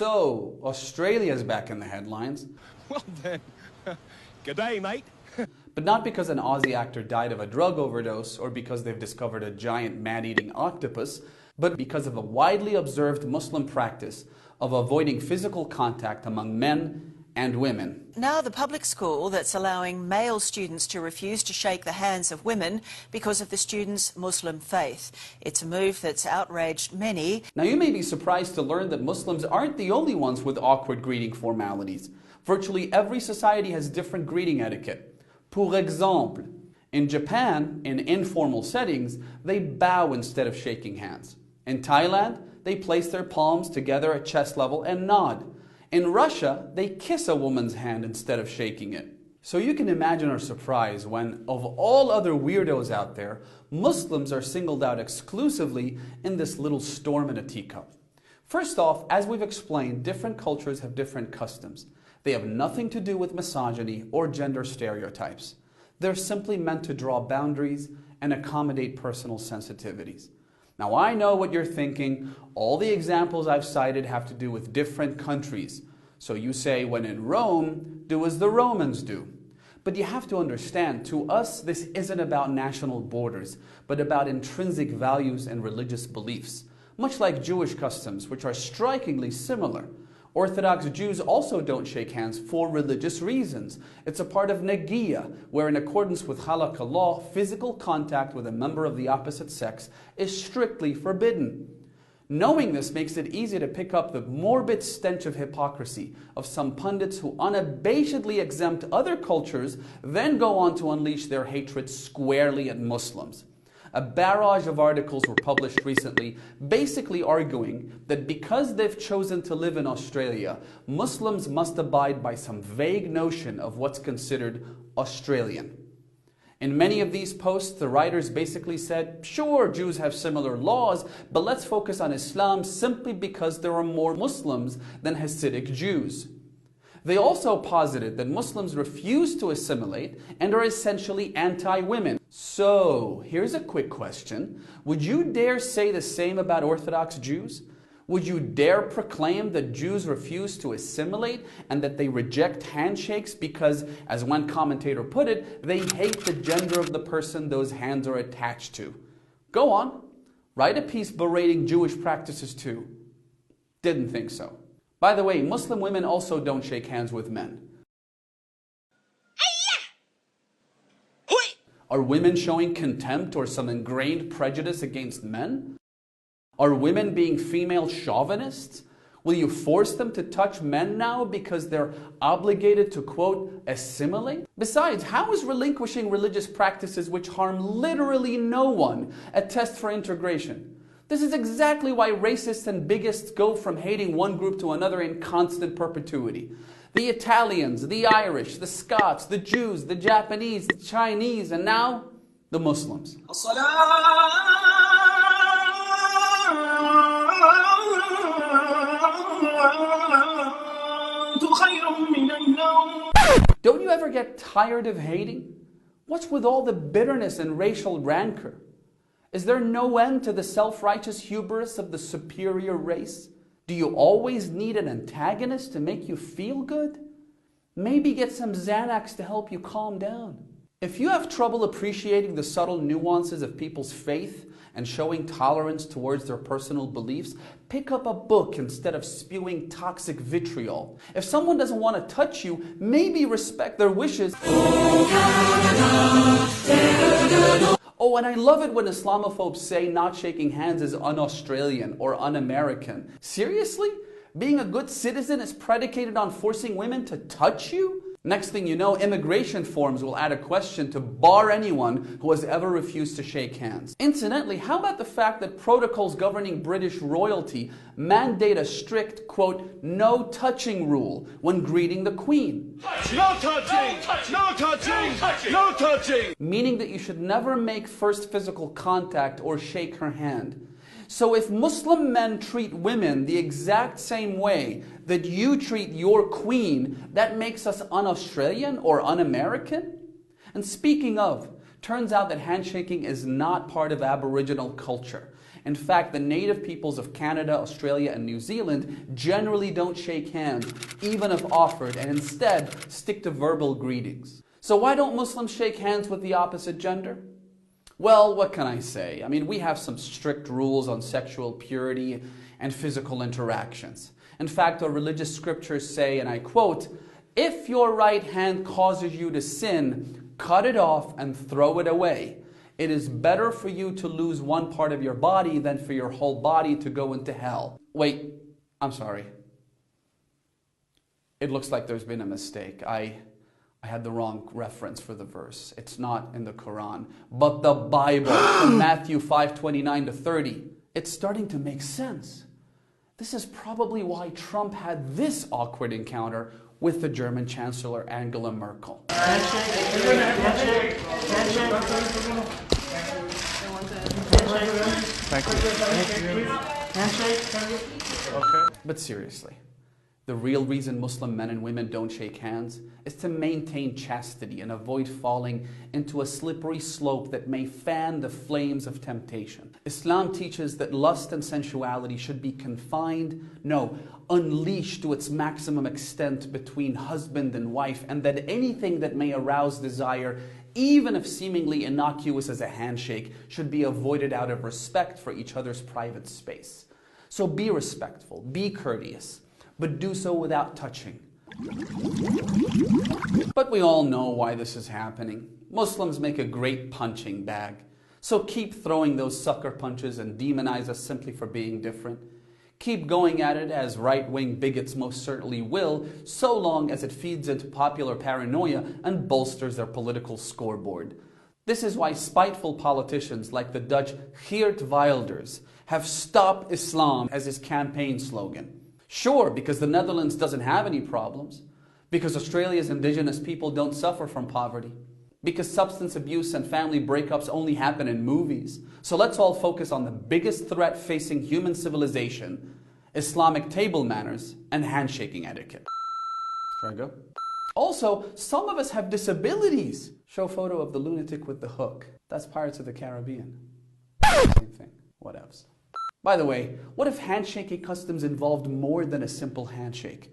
So, Australia's back in the headlines. Well then, g'day mate. But not because an Aussie actor died of a drug overdose or because they've discovered a giant man-eating octopus, but because of a widely observed Muslim practice of avoiding physical contact among men and women. Now the public school that's allowing male students to refuse to shake the hands of women because of the students' Muslim faith. It's a move that's outraged many. Now you may be surprised to learn that Muslims aren't the only ones with awkward greeting formalities. Virtually every society has different greeting etiquette. Pour exemple, in Japan, in informal settings, they bow instead of shaking hands. In Thailand, they place their palms together at chest level and nod. In Russia, they kiss a woman's hand instead of shaking it. So you can imagine our surprise when, of all other weirdos out there, Muslims are singled out exclusively in this little storm in a teacup. First off, as we've explained, different cultures have different customs. They have nothing to do with misogyny or gender stereotypes. They're simply meant to draw boundaries and accommodate personal sensitivities. Now I know what you're thinking. All the examples I've cited have to do with different countries. So you say, when in Rome, do as the Romans do. But you have to understand, to us, this isn't about national borders, but about intrinsic values and religious beliefs, much like Jewish customs, which are strikingly similar. Orthodox Jews also don't shake hands for religious reasons. It's a part of Nagiya, where in accordance with halakha law, physical contact with a member of the opposite sex is strictly forbidden. Knowing this makes it easy to pick up the morbid stench of hypocrisy of some pundits who unabashedly exempt other cultures, then go on to unleash their hatred squarely at Muslims. A barrage of articles were published recently basically arguing that because they've chosen to live in Australia, Muslims must abide by some vague notion of what's considered Australian. In many of these posts, the writers basically said, sure, Jews have similar laws, but let's focus on Islam simply because there are more Muslims than Hasidic Jews. They also posited that Muslims refuse to assimilate and are essentially anti-women. So, here's a quick question. Would you dare say the same about Orthodox Jews? Would you dare proclaim that Jews refuse to assimilate and that they reject handshakes because, as one commentator put it, they hate the gender of the person those hands are attached to? Go on. Write a piece berating Jewish practices too. Didn't think so. By the way, Muslim women also don't shake hands with men. Are women showing contempt or some ingrained prejudice against men? Are women being female chauvinists? Will you force them to touch men now because they're obligated to, quote, assimilate? Besides, how is relinquishing religious practices which harm literally no one a test for integration? This is exactly why racists and bigots go from hating one group to another in constant perpetuity. The Italians, the Irish, the Scots, the Jews, the Japanese, the Chinese, and now the Muslims. Don't you ever get tired of hating? What's with all the bitterness and racial rancor? Is there no end to the self-righteous hubris of the superior race? Do you always need an antagonist to make you feel good? Maybe get some Xanax to help you calm down. If you have trouble appreciating the subtle nuances of people's faith and showing tolerance towards their personal beliefs, pick up a book instead of spewing toxic vitriol. If someone doesn't want to touch you, maybe respect their wishes. Oh, and I love it when Islamophobes say not shaking hands is un-Australian or un-American. Seriously? Being a good citizen is predicated on forcing women to touch you? Next thing you know, immigration forms will add a question to bar anyone who has ever refused to shake hands. Incidentally, how about the fact that protocols governing British royalty mandate a strict, quote, no touching rule when greeting the Queen? No touching! No touching! No touching! Meaning that you should never make first physical contact or shake her hand. So if Muslim men treat women the exact same way that you treat your queen, that makes us un-Australian or un-American? And speaking of, Turns out that handshaking is not part of Aboriginal culture. In fact, the native peoples of Canada, Australia, and New Zealand generally don't shake hands, even if offered, and instead stick to verbal greetings. So why don't Muslims shake hands with the opposite gender? Well, what can I say? I mean, we have some strict rules on sexual purity and physical interactions. In fact, our religious scriptures say, and I quote, "If your right hand causes you to sin, cut it off and throw it away. It is better for you to lose one part of your body than for your whole body to go into hell." Wait, I'm sorry. It looks like there's been a mistake. I had the wrong reference for the verse. It's not in the Quran, but the Bible, from Matthew 5:29 to 30. It's starting to make sense. This is probably why Trump had this awkward encounter with the German Chancellor Angela Merkel. Thank you. Okay. But seriously, the real reason Muslim men and women don't shake hands is to maintain chastity and avoid falling into a slippery slope that may fan the flames of temptation. Islam teaches that lust and sensuality should be unleashed to its maximum extent between husband and wife, and that anything that may arouse desire, even if seemingly innocuous as a handshake, should be avoided out of respect for each other's private space. So be respectful, be courteous, but do so without touching. But we all know why this is happening. Muslims make a great punching bag. So keep throwing those sucker punches and demonize us simply for being different. Keep going at it as right-wing bigots most certainly will, so long as it feeds into popular paranoia and bolsters their political scoreboard. This is why spiteful politicians like the Dutch Geert Wilders have "Stop Islam" as his campaign slogan. Sure, because the Netherlands doesn't have any problems, because Australia's indigenous people don't suffer from poverty, because substance abuse and family breakups only happen in movies. So let's all focus on the biggest threat facing human civilization: Islamic table manners and handshaking etiquette. Should I go? Also, some of us have disabilities. Show photo of the lunatic with the hook. That's Pirates of the Caribbean. Same thing. What else? By the way, what if handshaking customs involved more than a simple handshake?